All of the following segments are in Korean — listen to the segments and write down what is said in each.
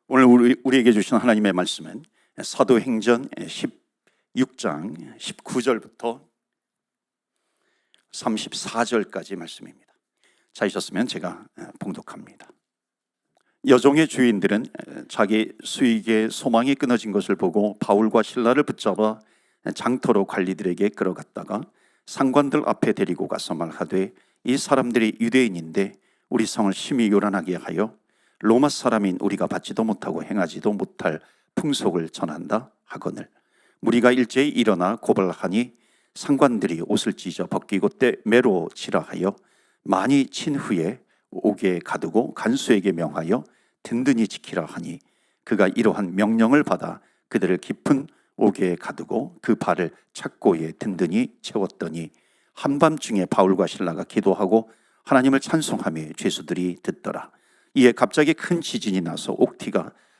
오늘 우리에게 주신 하나님의 말씀은 사도행전 16장 19절부터 34절까지 말씀입니다. 찾으셨으면 제가 봉독합니다. 여종의 주인들은 자기 수익의 소망이 끊어진 것을 보고 바울과 실라를 붙잡아 장터로 관리들에게 끌어갔다가 상관들 앞에 데리고 가서 말하되, 이 사람들이 유대인인데 우리 성을 심히 요란하게 하여 로마 사람인 우리가 받지도 못하고 행하지도 못할 풍속을 전한다 하거늘. 무리가 일제히 일어나 고발하니 상관들이 옷을 찢어 벗기고 매로 치라 하여 많이 친 후에 옥에 가두고 간수에게 명하여 든든히 지키라 하니, 그가 이러한 명령을 받아 그들을 깊은 옥에 가두고 그 발을 착고에 든든히 채웠더니, 한밤중에 바울과 실라가 기도하고 하나님을 찬송하며 죄수들이 듣더라. 이에 갑자기 큰 지진이 나서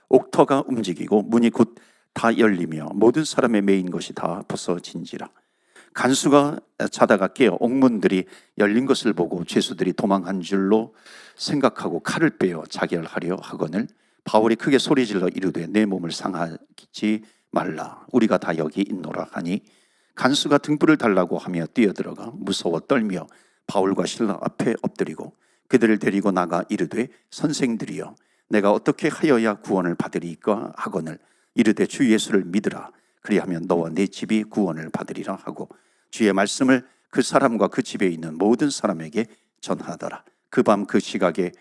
옥터가 움직이고 문이 곧 다 열리며 모든 사람의 매인 것이 다 벗어진지라. 간수가 자다가 깨어 옥문들이 열린 것을 보고 죄수들이 도망한 줄로 생각하고 칼을 빼어 자결하려 하거늘, 바울이 크게 소리질러 이르되, 내 몸을 상하지 말라, 우리가 다 여기 있노라 하니, 간수가 등불을 달라고 하며 뛰어들어가 무서워 떨며 바울과 실라 앞에 엎드리고 그들을 데리고 나가 이르되, 선생들이여, 내가 어떻게 하여야 구원을 받으리까 하거늘, 이르되 주 예수를 믿으라, 그리하면 너와 네 집이 구원을 받으리라 하고 주의 말씀을 그 사람과 그 집에 있는 모든 사람에게 전하더라. 그 밤 그 시각에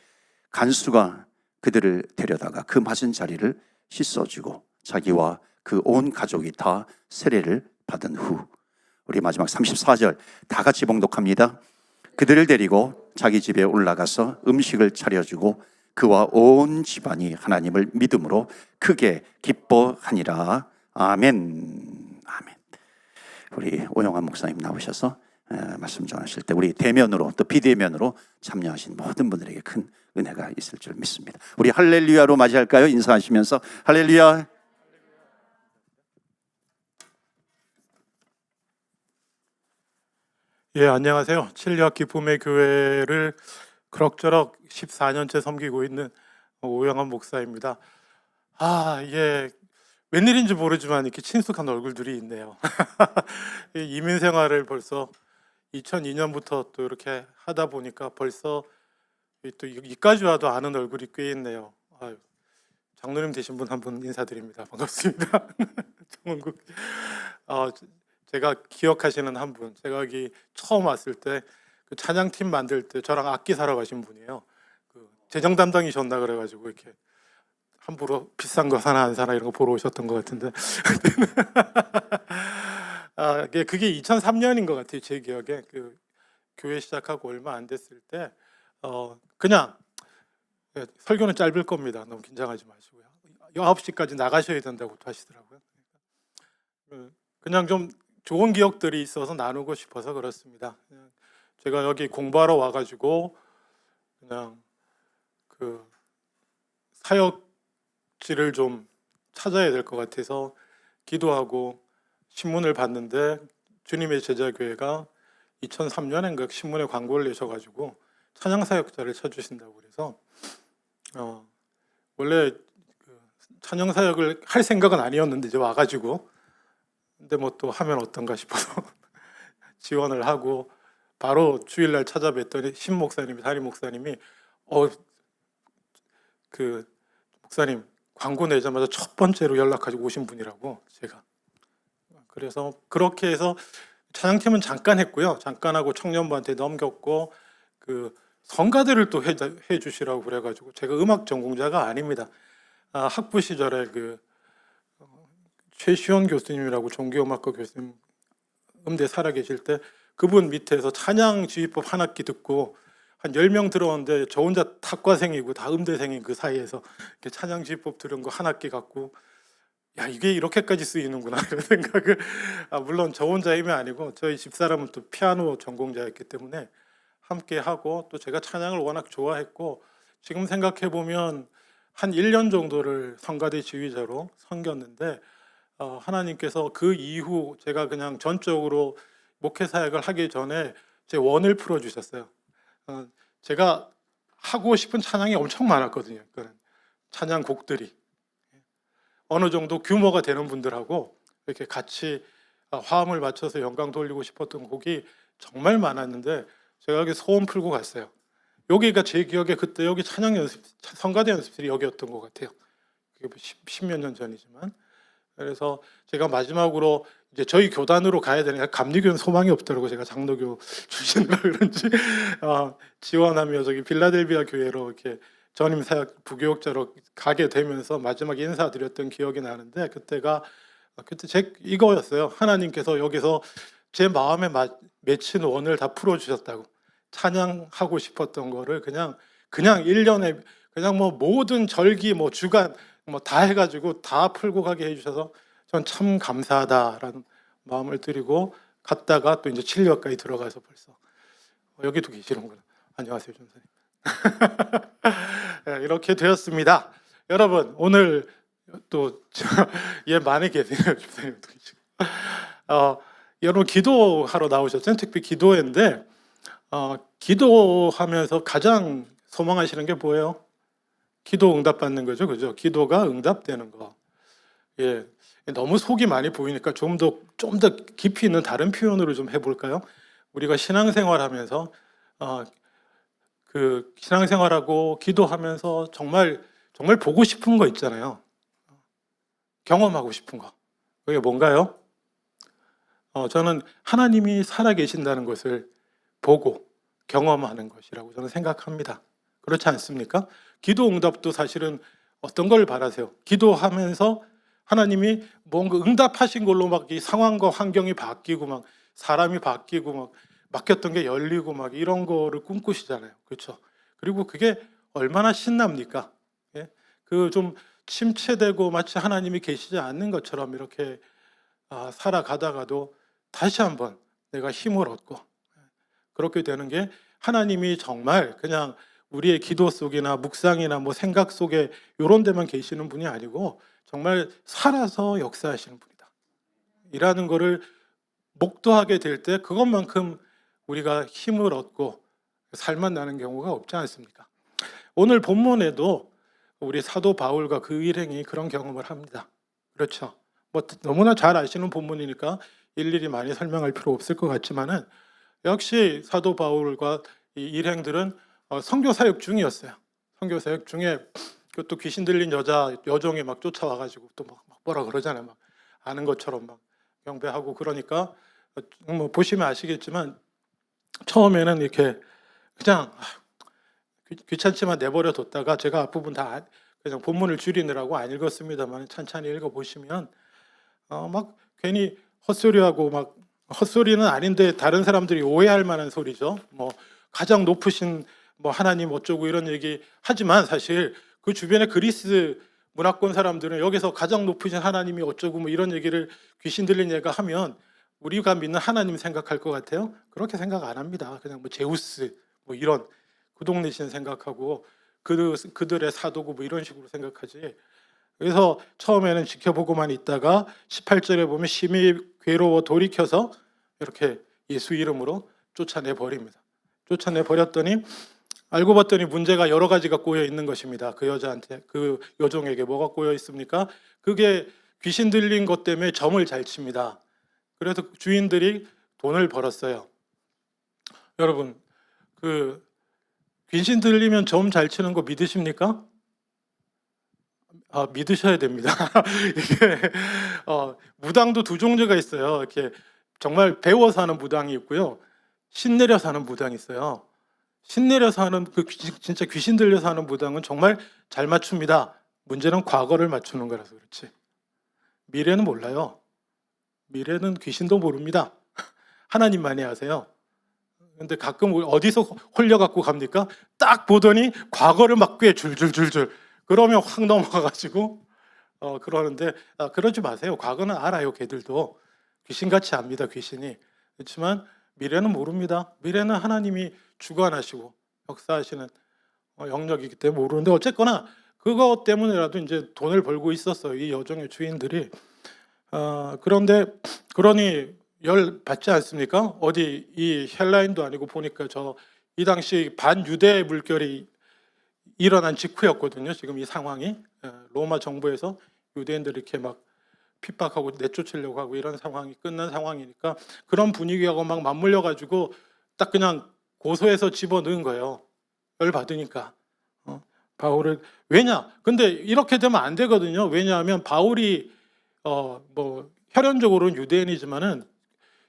간수가 그들을 데려다가 그 맞은 자리를 씻어주고 자기와 그 온 가족이 다 세례를 받은 후, 우리 마지막 34절 다 같이 봉독합니다. 그들을 데리고 자기 집에 올라가서 음식을 차려주고 그와 온 집안이 하나님을 믿음으로 크게 기뻐하니라. 아멘. 아멘. 우리 오영환 목사님 나오셔서 말씀 전하실 때 우리 대면으로 또 비대면으로 참여하신 모든 분들에게 큰 은혜가 있을 줄 믿습니다. 우리 할렐루야로 맞이할까요? 인사하시면서 할렐루야. 예, 안녕하세요. 칠리학 기쁨의 교회를 그럭저럭 14년째 섬기고 있는 오영환 목사입니다. 이게 웬일인지 모르지만 이렇게 친숙한 얼굴들이 있네요. 이민 생활을 벌써 2002년부터 또 이렇게 하다 보니까 벌써 또 이까지 와도 아는 얼굴이 꽤 있네요. 장로님 되신 분 한 분 인사드립니다. 반갑습니다. 정원국. 제가 기억하시는 한 분, 제가 여기 처음 왔을 때 그 찬양팀 만들 때 저랑 악기 사러 가신 분이에요. 그 재정 담당이셨나 그래가지고 이렇게 함부로 비싼 거 사나 안 사나 이런 거 보러 오셨던 것 같은데 그게 2003년인 것 같아요. 제 기억에 그 교회 시작하고 얼마 안 됐을 때 그냥 설교는 짧을 겁니다. 너무 긴장하지 마시고요. 9시까지 나가셔야 된다고 하시더라고요. 그냥 좀 좋은 기억들이 있어서 나누고 싶어서 그렇습니다. 제가 여기 공부하러 와가지고 그냥 그 사역지를 좀 찾아야 될 것 같아서 기도하고 신문을 봤는데 주님의 제자교회가 2003년인가 신문에 광고를 내셔가지고 찬양사역자를 쳐주신다고 그래서 원래 찬양사역을 할 생각은 아니었는데 이제 와가지고 근데 뭐 또 하면 어떤가 싶어서 지원을 하고 바로 주일날 찾아뵀더니 신 목사님이, 담임 목사님이 그 목사님 광고 내자마자 첫 번째로 연락하시고 오신 분이라고 제가. 그래서 그렇게 해서 찬양팀은 잠깐 했고요. 잠깐 하고 청년부한테 넘겼고 그 성가대를 또 해주시라고 그래가지고 제가 음악 전공자가 아닙니다. 학부 시절에 그 최시원 교수님이라고 종교음악과 교수님 음대 살아계실 때 그분 밑에서 찬양 지휘법 한 학기 듣고 한 10명 들어오는데 저 혼자 탁과생이고 다 음대생인 그 사이에서 이렇게 찬양 지휘법 들은 거 한 학기 갖고 야 이게 이렇게까지 쓰이는구나 이런 생각을 물론 저 혼자 힘이 아니고 저희 집사람은 또 피아노 전공자였기 때문에 함께 하고 또 제가 찬양을 워낙 좋아했고 지금 생각해 보면 한 1년 정도를 성가대 지휘자로 섬겼는데 하나님께서 그 이후 제가 그냥 전적으로 목회 사역을 하기 전에 제 원을 풀어주셨어요. 제가 하고 싶은 찬양이 엄청 많았거든요. 찬양 곡들이 어느 정도 규모가 되는 분들하고 이렇게 같이 화음을 맞춰서 영광 돌리고 싶었던 곡이 정말 많았는데 제가 여기 소원 풀고 갔어요. 여기가 제 기억에 그때 여기 찬양 연습, 성가대 연습실이 여기였던 것 같아요. 그게 10몇 년 전이지만. 그래서 제가 마지막으로 이제 저희 교단으로 가야 되니까 감리교는 소망이 없더라고. 제가 장로교 출신이라 그런지 지원하며 저기 빌라델비아 교회로 이렇게 전임 사역 부교육자로 가게 되면서 마지막 인사드렸던 기억이 나는데 그때 제 이거였어요. 하나님께서 여기서 제 마음에 맺힌 원을 다 풀어주셨다고. 찬양하고 싶었던 거를 그냥 1년에 그냥 뭐 모든 절기 뭐 주간 뭐 다 해가지고 다 풀고 가게 해주셔서 전 참 감사하다라는 마음을 드리고 갔다가 또 이제 7월까지 들어가서 벌써 여기도 계시는구나. 안녕하세요, 전사님. 네, 이렇게 되었습니다. 여러분 오늘 또 예 많이 계세요, 집사님도 계시고. 여러분 기도하러 나오셨죠? 특히 기도회인데 기도하면서 가장 소망하시는 게 뭐예요? 기도 응답 받는 거죠, 그죠? 기도가 응답되는 거. 예, 너무 속이 많이 보이니까 좀 더 깊이 있는 다른 표현으로 좀 해볼까요? 우리가 신앙생활하면서 그 신앙생활하고 기도하면서 정말 보고 싶은 거 있잖아요. 경험하고 싶은 거. 그게 뭔가요? 저는 하나님이 살아계신다는 것을 보고 경험하는 것이라고 저는 생각합니다. 그렇지 않습니까? 기도 응답도 사실은 어떤 걸 바라세요? 기도하면서 하나님이 뭔가 응답하신 걸로 막 이 상황과 환경이 바뀌고 막 사람이 바뀌고 막 막혔던 게 열리고 막 이런 거를 꿈꾸시잖아요. 그렇죠? 그리고 그게 얼마나 신납니까? 예? 그 좀 침체되고 마치 하나님이 계시지 않는 것처럼 이렇게 살아가다가도 다시 한번 내가 힘을 얻고 그렇게 되는 게 하나님이 정말 그냥 우리의 기도 속이나 묵상이나 뭐 생각 속에 이런 데만 계시는 분이 아니고 정말 살아서 역사하시는 분이다. 이라는 거를 목도하게 될 때 그것만큼 우리가 힘을 얻고 살만 나는 경우가 없지 않습니까? 오늘 본문에도 우리 사도 바울과 그 일행이 그런 경험을 합니다. 그렇죠? 뭐 너무나 잘 아시는 본문이니까 일일이 많이 설명할 필요 없을 것 같지만은 역시 사도 바울과 이 일행들은 선교 사역 중이었어요. 선교 사역 중에 또 귀신 들린 여종이 막 쫓아와가지고 또 막 뭐라 그러잖아요. 막 아는 것처럼 막 경배하고 그러니까 뭐 보시면 아시겠지만 처음에는 이렇게 그냥 귀찮지만 내버려 뒀다가 제가 앞부분 다 그냥 본문을 줄이느라고 안 읽었습니다만 찬찬히 읽어보시면 막 괜히 헛소리하고 막 헛소리는 아닌데 다른 사람들이 오해할 만한 소리죠. 뭐 가장 높으신 뭐 하나님 어쩌고 이런 얘기 하지만 사실 그 주변에 그리스 문화권 사람들은 여기서 가장 높으신 하나님이 어쩌고 뭐 이런 얘기를 귀신 들린 얘가 하면 우리가 믿는 하나님 생각할 것 같아요? 그렇게 생각 안 합니다. 그냥 뭐 제우스 뭐 이런 그 동네 신 생각하고 그들의 사도고 뭐 이런 식으로 생각하지. 그래서 처음에는 지켜보고만 있다가 18절에 보면 심히 괴로워 돌이켜서 이렇게 예수 이름으로 쫓아내 버립니다. 쫓아내 버렸더니 알고 봤더니 문제가 여러 가지가 꼬여 있는 것입니다. 그 여자한테, 그 여종에게 뭐가 꼬여 있습니까? 그게 귀신 들린 것 때문에 점을 잘 칩니다. 그래서 주인들이 돈을 벌었어요. 여러분, 그 귀신 들리면 점 잘 치는 거 믿으십니까? 믿으셔야 됩니다. 이게 무당도 두 종류가 있어요. 이렇게 정말 배워서 하는 무당이 있고요, 신내려서 하는 무당이 있어요. 신내려서 하는 진짜 귀신 들려서 하는 무당은 정말 잘 맞춥니다. 문제는 과거를 맞추는 거라서 그렇지. 미래는 몰라요. 미래는 귀신도 모릅니다. 하나님만이 아세요. 근데 가끔 어디서 홀려갖고 갑니까? 딱 보더니 과거를 막 꽤 줄줄줄줄 그러면 확 넘어가가지고 그러는데 그러지 마세요. 과거는 알아요. 걔들도 귀신같이 압니다. 귀신이. 그렇지만 미래는 모릅니다. 미래는 하나님이 주관하시고 역사하시는 영역이기 때문에 모르는데 어쨌거나 그것 때문에라도 이제 돈을 벌고 있었어요. 이 여종의 주인들이. 그런데 그러니 열 받지 않습니까? 어디 이 헬라인도 아니고 보니까 이 당시 반유대 물결이 일어난 직후였거든요. 지금 이 상황이 로마 정부에서 유대인들이 이렇게 막 핍박하고 내쫓으려고 하고 이런 상황이 끝난 상황이니까 그런 분위기하고 막 맞물려 가지고 딱 그냥 고소해서 집어넣은 거예요. 열 받으니까. 바울을 왜냐? 근데 이렇게 되면 안 되거든요. 왜냐하면 바울이 뭐 혈연적으로는 유대인이지만은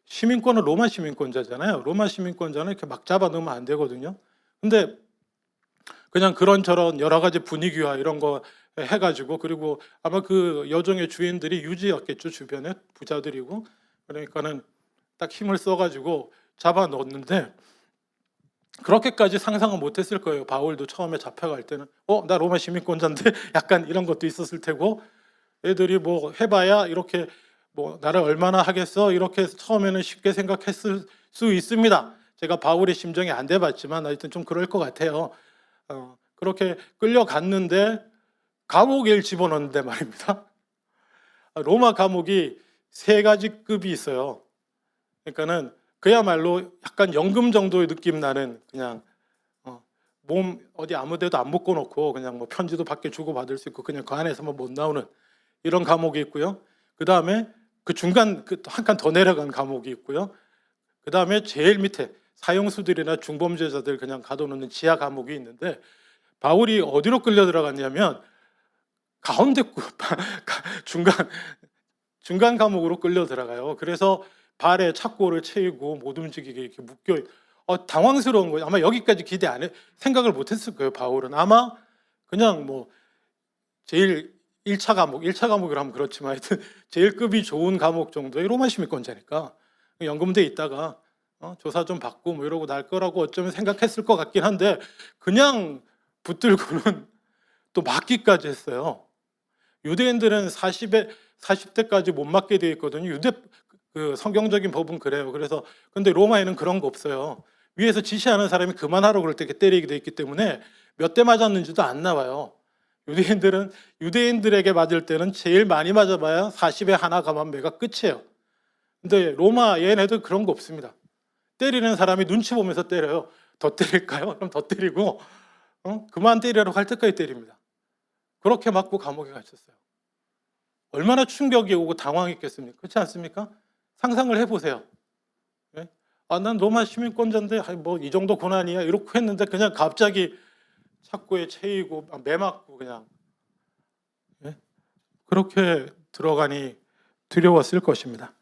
시민권은 로마 시민권자잖아요. 로마 시민권자는 이렇게 막 잡아넣으면 안 되거든요. 근데 그냥 그런저런 여러 가지 분위기와 이런 거 해가지고 그리고 아마 그 여종의 주인들이 유지였겠죠. 주변에 부자들이고 그러니까는 딱 힘을 써가지고 잡아넣었는데 그렇게까지 상상은 못했을 거예요. 바울도 처음에 잡혀갈 때는 나 로마 시민권자인데 약간 이런 것도 있었을 테고 애들이 뭐 해봐야 이렇게 뭐 나를 얼마나 하겠어 이렇게 처음에는 쉽게 생각했을 수 있습니다. 제가 바울의 심정이 안 돼봤지만 하여튼 좀 그럴 것 같아요. 그렇게 끌려갔는데 감옥에 집어넣는데 말입니다. 로마 감옥이 3가지 급이 있어요. 그러니까는 그야말로 약간 연금 정도의 느낌 나는 그냥 몸 어디 아무데도 안 묶어놓고 그냥 뭐 편지도 밖에 주고 받을 수 있고 그냥 그 안에서만 못 나오는 이런 감옥이 있고요. 그 다음에 그 중간 한 칸 더 내려간 감옥이 있고요. 그 다음에 제일 밑에 사형수들이나 중범죄자들 그냥 가둬놓는 지하 감옥이 있는데 바울이 어디로 끌려 들어갔냐면 가운데 중간 감옥으로 끌려 들어가요. 그래서 발에 착고를 채이고 못 움직이게 이렇게 묶여. 당황스러운 거예요. 아마 여기까지 기대 안 해, 생각을 못했을 거예요. 바울은 아마 그냥 뭐 제일 1차 감옥이라 하면 그렇지만 하여튼 제일 급이 좋은 감옥 정도의 로마 시민권자니까 연금돼 있다가 조사 좀 받고 뭐 이러고 날 거라고 어쩌면 생각했을 것 같긴 한데 그냥 붙들고는 또 맞기까지 했어요. 유대인들은 40대까지 못 맞게 되어 있거든요. 그 성경적인 법은 그래요. 그래서 근데 로마에는 그런 거 없어요. 위에서 지시하는 사람이 그만하라고 그럴 때 이렇게 때리게 돼 있기 때문에 몇 대 맞았는지도 안 나와요. 유대인들에게 맞을 때는 제일 많이 맞아봐야 40에 하나 가만 매가 끝이에요. 근데 로마 얘네들 그런 거 없습니다. 때리는 사람이 눈치 보면서 때려요. 더 때릴까요? 그럼 더 때리고 그만 때리라고 할 때까지 때립니다. 그렇게 맞고 감옥에 갇혔어요. 얼마나 충격이 오고 당황했겠습니까? 그렇지 않습니까? 상상을 해보세요. 예? 난 로마 시민권자인데 뭐 이 정도 고난이야 이렇게 했는데 그냥 갑자기 착고에 채이고 매 맞고 그냥 그렇게 들어가니 두려웠을 것입니다.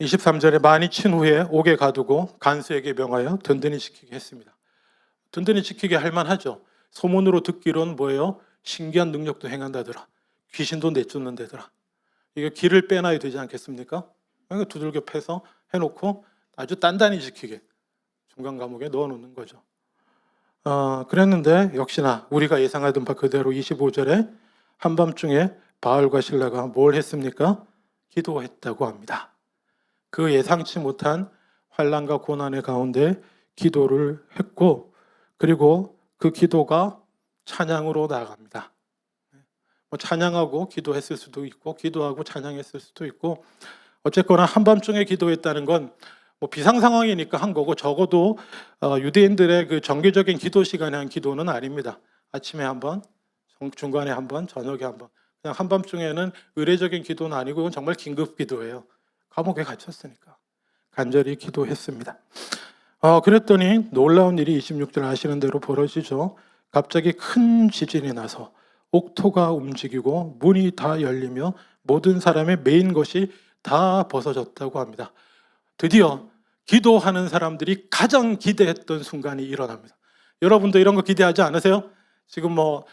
23절에 많이 친 후에 옥에 가두고 간수에게 명하여 든든히 지키게 했습니다. 든든히 지키게 할 만하죠. 소문으로 듣기로는 뭐예요? 신기한 능력도 행한다더라. 귀신도 내쫓는다더라. 이거 길을 빼놔야 되지 않겠습니까? 두들겨 패서 해놓고 아주 단단히 지키게 중간 감옥에 넣어놓는 거죠. 그랬는데 역시나 우리가 예상하던 바 그대로 25절에 한밤중에 바울과 실라가 뭘 했습니까? 기도했다고 합니다. 그 예상치 못한 환난과 고난의 가운데 기도를 했고 그리고 그 기도가 찬양으로 나아갑니다. 뭐 찬양하고 기도했을 수도 있고 기도하고 찬양했을 수도 있고 어쨌거나 한밤중에 기도했다는 건 뭐 비상 상황이니까 한 거고 적어도 유대인들의 그 정기적인 기도 시간에 한 기도는 아닙니다. 아침에 한 번, 중간에 한 번, 저녁에 한 번. 그냥 한밤중에는 의례적인 기도는 아니고 이건 정말 긴급 기도예요. 감옥에 갇혔으니까 간절히 기도했습니다. 그랬더니 놀라운 일이 26절 아시는 대로 벌어지죠. 갑자기 큰 지진이 나서 옥토가 움직이고 문이 다 열리며 모든 사람의 메인 것이 다 벗어졌다고 합니다. 드디어 기도하는 사람들이 가장 기대했던 순간이 일어납니다. 여러분도 이런 거 기대하지 않으세요? 지금 뭐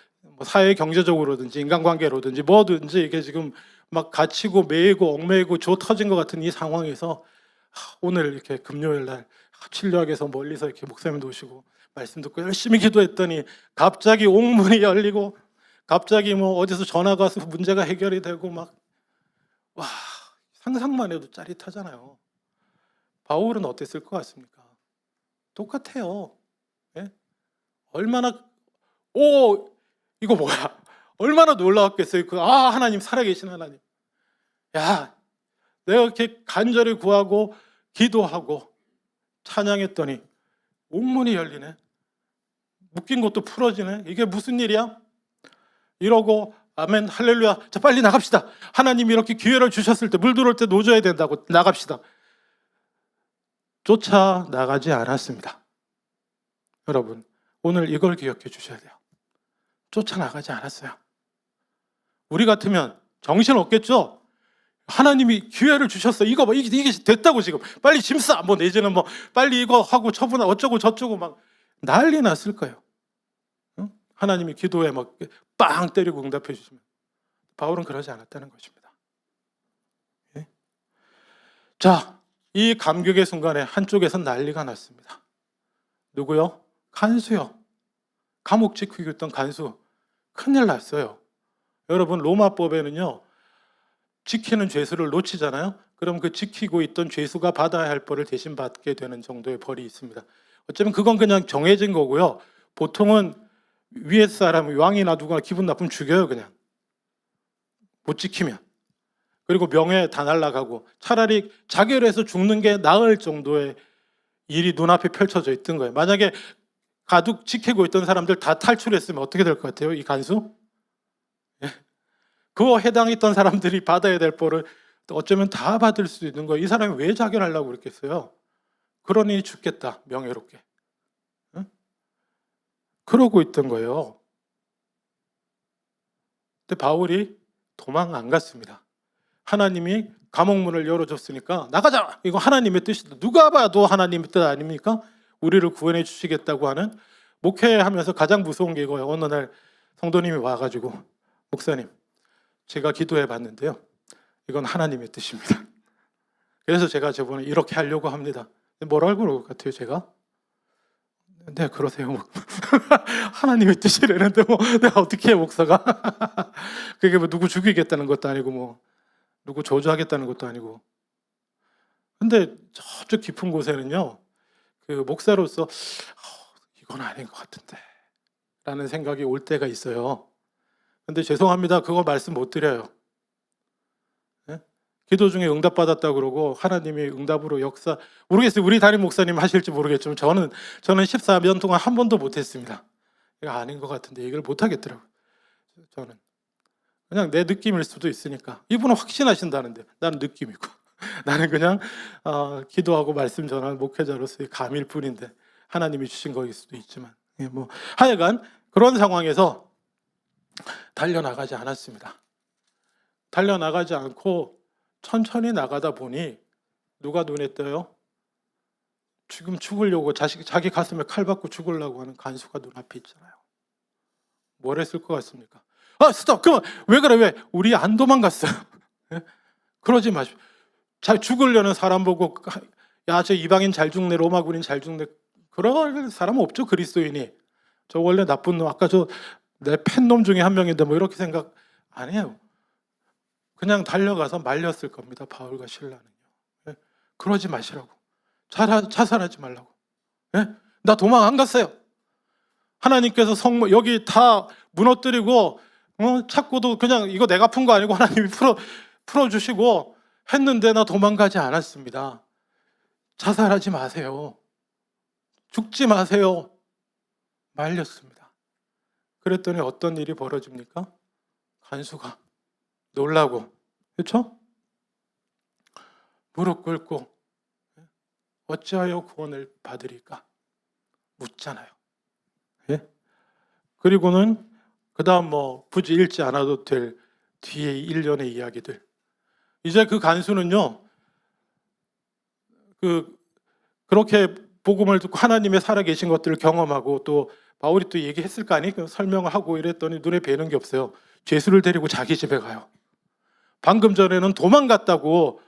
사회 경제적으로든지 인간관계로든지 뭐든지 이게 지금 막 갇히고 매이고 얽매이고 조 터진 것 같은 이 상황에서 오늘 이렇게 금요일 날 진료학에서 멀리서 이렇게 목사님도 오시고 말씀 듣고 열심히 기도했더니 갑자기 옥문이 열리고 갑자기 뭐 어디서 전화가 와서 문제가 해결이 되고 막 상상만 해도 짜릿하잖아요. 바울은 어땠을 것 같습니까? 똑같아요. 예? 얼마나 이거 뭐야? 얼마나 놀라웠겠어요. 하나님 살아계신 하나님. 야, 내가 이렇게 간절히 구하고 기도하고 찬양했더니 옥문이 열리네. 묶인 것도 풀어지네. 이게 무슨 일이야? 이러고 아멘, 할렐루야. 자, 빨리 나갑시다. 하나님이 이렇게 기회를 주셨을 때 물 들어올 때 노져야 된다고 나갑시다. 쫓아나가지 않았습니다. 여러분, 오늘 이걸 기억해 주셔야 돼요. 쫓아나가지 않았어요. 우리 같으면 정신 없겠죠? 하나님이 기회를 주셨어. 이거 봐, 이게 됐다고 지금. 빨리 짐 싸. 뭐 내지는 뭐 빨리 이거 하고 처분 어쩌고 저쩌고 막 난리 났을 거예요. 응? 하나님이 기도에 막 빵 때리고 응답해 주시면. 바울은 그러지 않았다는 것입니다. 예? 자, 이 감격의 순간에 한쪽에선 난리가 났습니다. 누구요? 간수요. 감옥 지키고 있던 간수. 큰일 났어요. 여러분, 로마법에는요, 지키는 죄수를 놓치잖아요. 그럼 그 지키고 있던 죄수가 받아야 할 벌을 대신 받게 되는 정도의 벌이 있습니다. 어쩌면 그건 그냥 정해진 거고요. 보통은 위에 사람, 왕이나 누가 기분 나쁘면 죽여요, 그냥. 못 지키면. 그리고 명예 다 날아가고 차라리 자결해서 죽는 게 나을 정도의 일이 눈앞에 펼쳐져 있던 거예요. 만약에 가득 지키고 있던 사람들 다 탈출했으면 어떻게 될 것 같아요? 이 간수? 예. 그거 해당했던 사람들이 받아야 될 벌을 어쩌면 다 받을 수 있는 거예요. 이 사람이 왜 자결하려고 그랬겠어요? 그러니 죽겠다, 명예롭게. 응? 그러고 있던 거예요. 근데 바울이 도망 안 갔습니다. 하나님이 감옥문을 열어줬으니까 나가자! 이거 하나님의 뜻이다. 누가 봐도 하나님의 뜻 아닙니까? 우리를 구원해 주시겠다고 하는, 목회하면서 가장 무서운 게 이거예요. 어느 날 성도님이 와가지고, 목사님, 제가 기도해 봤는데요, 이건 하나님의 뜻입니다. 그래서 제가 저번에 이렇게 하려고 합니다. 뭐라고 그럴 것 같아요, 제가? 네, 그러세요. 하나님의 뜻이라는데 뭐 내가 어떻게 해, 목사가? 그게 뭐 누구 죽이겠다는 것도 아니고 뭐 누구 저주하겠다는 것도 아니고. 근데 저쪽 깊은 곳에는요, 그 목사로서 이건 아닌 것 같은데 라는 생각이 올 때가 있어요. 근데 죄송합니다, 그거 말씀 못 드려요. 네? 기도 중에 응답받았다 그러고 하나님이 응답으로 역사, 모르겠어요. 우리 담임 목사님 하실지 모르겠지만 저는 14년 동안 한 번도 못했습니다. 이거 아닌 것 같은데 이걸 못하겠더라고요. 저는 그냥 내 느낌일 수도 있으니까. 이분은 확신하신다는데 나는 느낌이고 나는 그냥 기도하고 말씀 전하는 목회자로서의 감일 뿐인데 하나님이 주신 거일 수도 있지만, 뭐 하여간 그런 상황에서 달려나가지 않았습니다. 달려나가지 않고 천천히 나가다 보니 누가 눈에 띄어요? 지금 죽으려고 자기 가슴에 칼 받고 죽으려고 하는 간수가 눈앞에 있잖아요. 뭘 했을 것 같습니까? 스톱! 그만! 왜 그래? 왜? 우리 안 도망갔어요. 그러지 마시오. 죽으려는 사람 보고 야, 저 이방인 잘 죽네, 로마 군인 잘 죽네, 그럴 사람 없죠, 그리스도인이. 저 원래 나쁜 놈, 아까 저 내 팬놈 중에 한 명인데 뭐 이렇게 생각 안 해요. 그냥 달려가서 말렸을 겁니다, 바울과 실라는요. 그러지 마시라고. 자살하지 말라고. 나 도망 안 갔어요. 하나님께서 여기 다 무너뜨리고 찾고도 그냥 이거 내가 푼 거 아니고 하나님이 풀어주시고 했는데 나 도망가지 않았습니다. 자살하지 마세요. 죽지 마세요. 말렸습니다. 그랬더니 어떤 일이 벌어집니까? 간수가 놀라고, 그렇죠? 무릎 꿇고 어찌하여 구원을 받으리까 묻잖아요. 예? 그리고는 그 다음 뭐 굳이 읽지 않아도 될 뒤에 일련의 이야기들. 이제 그 간수는요, 그렇게 복음을 듣고 하나님의 살아계신 것들을 경험하고, 또 바울이 또 얘기했을 거 아니? 설명을 하고 이랬더니 눈에 뵈는 게 없어요. 죄수를 데리고 자기 집에 가요. 방금 전에는 도망갔다고,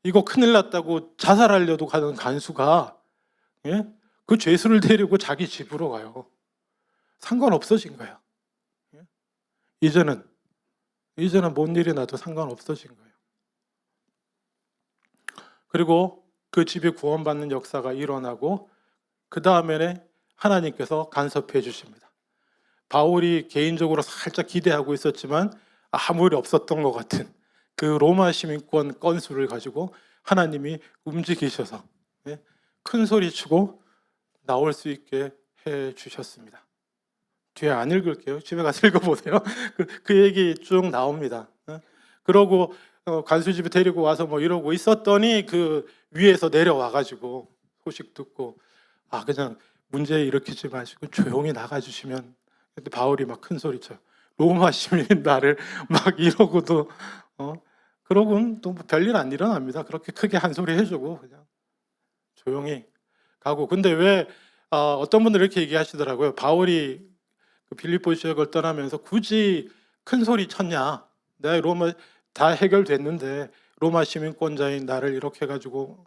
이거 큰일 났다고 자살하려고 가는 간수가 그 죄수를 데리고 자기 집으로 가요. 상관없어진 거예요. 이제는 뭔 일이 나도 상관없어진 거예요. 그리고 그 집이 구원받는 역사가 일어나고, 그 다음에는 하나님께서 간섭해 주십니다. 바울이 개인적으로 살짝 기대하고 있었지만 아무 일이 없었던 것 같은 그 로마 시민권 건수를 가지고 하나님이 움직이셔서 큰 소리 치고 나올 수 있게 해 주셨습니다. 뒤에 안 읽을게요. 집에 가서 읽어보세요. 그 얘기 쭉 나옵니다. 그러고 간수집에 데리고 와서 뭐 이러고 있었더니 그 위에서 내려와가지고 소식 듣고 그냥 문제 일으키지 마시고 조용히 나가주시면. 근데 바울이 막 큰 소리쳐. 로마 시민인 나를 막 이러고도 그러고는 또뭐 별일 안 일어납니다. 그렇게 크게 한 소리 해주고 그냥 조용히 가고. 근데 왜 어떤 분들은 이렇게 얘기하시더라고요. 바울이 그 빌립보 지역을 떠나면서 굳이 큰 소리 쳤냐? 내가 로마 다 해결됐는데 로마 시민권자인 나를 이렇게 해가지고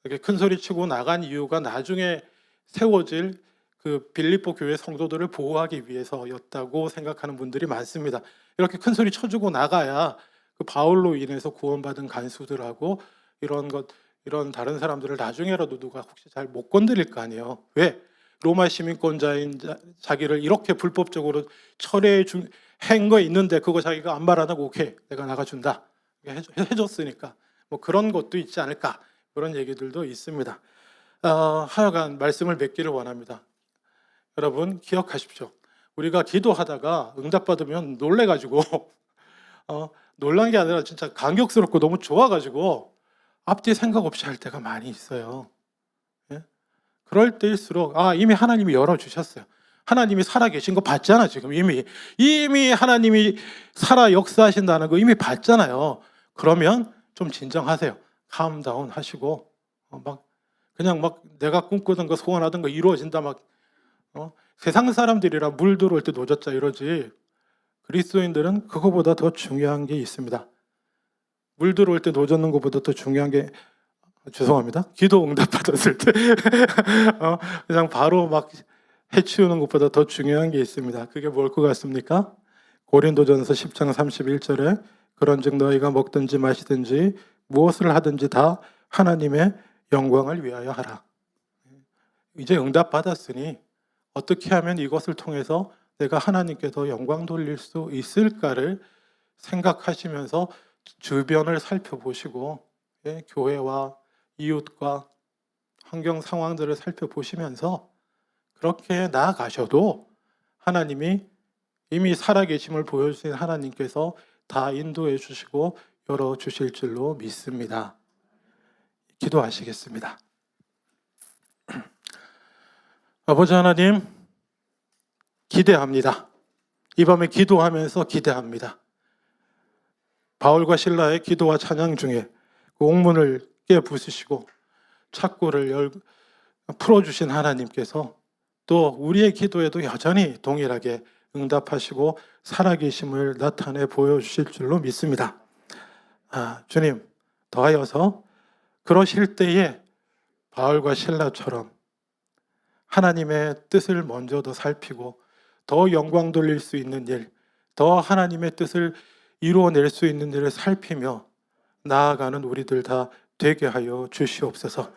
이렇게 큰 소리 치고 나간 이유가 나중에 세워질 그 빌립보 교회 성도들을 보호하기 위해서였다고 생각하는 분들이 많습니다. 이렇게 큰 소리 쳐주고 나가야 그 바울로 인해서 구원받은 간수들하고 이런 다른 사람들을 나중에라도 누가 혹시 잘 못 건드릴 거 아니에요. 왜? 로마 시민권자인 자기를 이렇게 불법적으로 철회해 한 거 있는데 그거 자기가 안 말 안 하고 오케이 내가 나가준다 해줬으니까 뭐 그런 것도 있지 않을까, 그런 얘기들도 있습니다. 하여간 말씀을 맺기를 원합니다. 여러분 기억하십시오. 우리가 기도하다가 응답받으면 놀래가지고 놀란 게 아니라 진짜 감격스럽고 너무 좋아가지고 앞뒤 생각 없이 할 때가 많이 있어요. 예? 그럴 때일수록 이미 하나님이 열어주셨어요. 하나님이 살아계신 거 봤잖아. 지금 이미 하나님이 살아 역사하신다는 거 이미 봤잖아요. 그러면 좀 진정하세요. calm 하시고 그냥 내가 꿈꾸던 거 소원하던 거 이루어진다 세상 사람들이라 물 들어올 때 노젓자 이러지, 그리스도인들은 그거보다 더 중요한 게 있습니다. 물 들어올 때 노젓는 것보다 더 중요한 게, 죄송합니다, 기도 응답 받았을 때 그냥 바로 해치우는 것보다 더 중요한 게 있습니다. 그게 뭘 것 같습니까? 고린도전서 10장 31절에 그런즉 너희가 먹든지 마시든지 무엇을 하든지 다 하나님의 영광을 위하여 하라. 이제 응답 받았으니 어떻게 하면 이것을 통해서 내가 하나님께 더 영광 돌릴 수 있을까를 생각하시면서 주변을 살펴보시고 교회와 이웃과 환경 상황들을 살펴보시면서 그렇게 나아가셔도 하나님이 이미 살아계심을 보여주신 하나님께서 다 인도해 주시고 열어주실 줄로 믿습니다. 기도하시겠습니다. 아버지 하나님, 기대합니다. 이 밤에 기도하면서 기대합니다. 바울과 실라의 기도와 찬양 중에 그 옥문을 깨부수시고 창고를 풀어주신 하나님께서 또 우리의 기도에도 여전히 동일하게 응답하시고 살아계심을 나타내 보여주실 줄로 믿습니다. 주님, 더하여서 그러실 때에 바울과 실라처럼 하나님의 뜻을 먼저 더 살피고 더 영광 돌릴 수 있는 일, 더 하나님의 뜻을 이루어낼 수 있는 일을 살피며 나아가는 우리들 다 되게 하여 주시옵소서.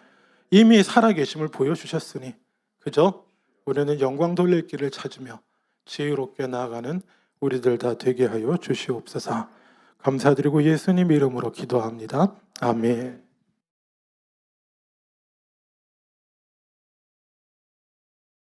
이미 살아계심을 보여주셨으니 그저 우리는 영광 돌릴 길을 찾으며 지혜롭게 나아가는 우리들 다 되게 하여 주시옵소서. 감사드리고 예수님 이름으로 기도합니다. 아멘.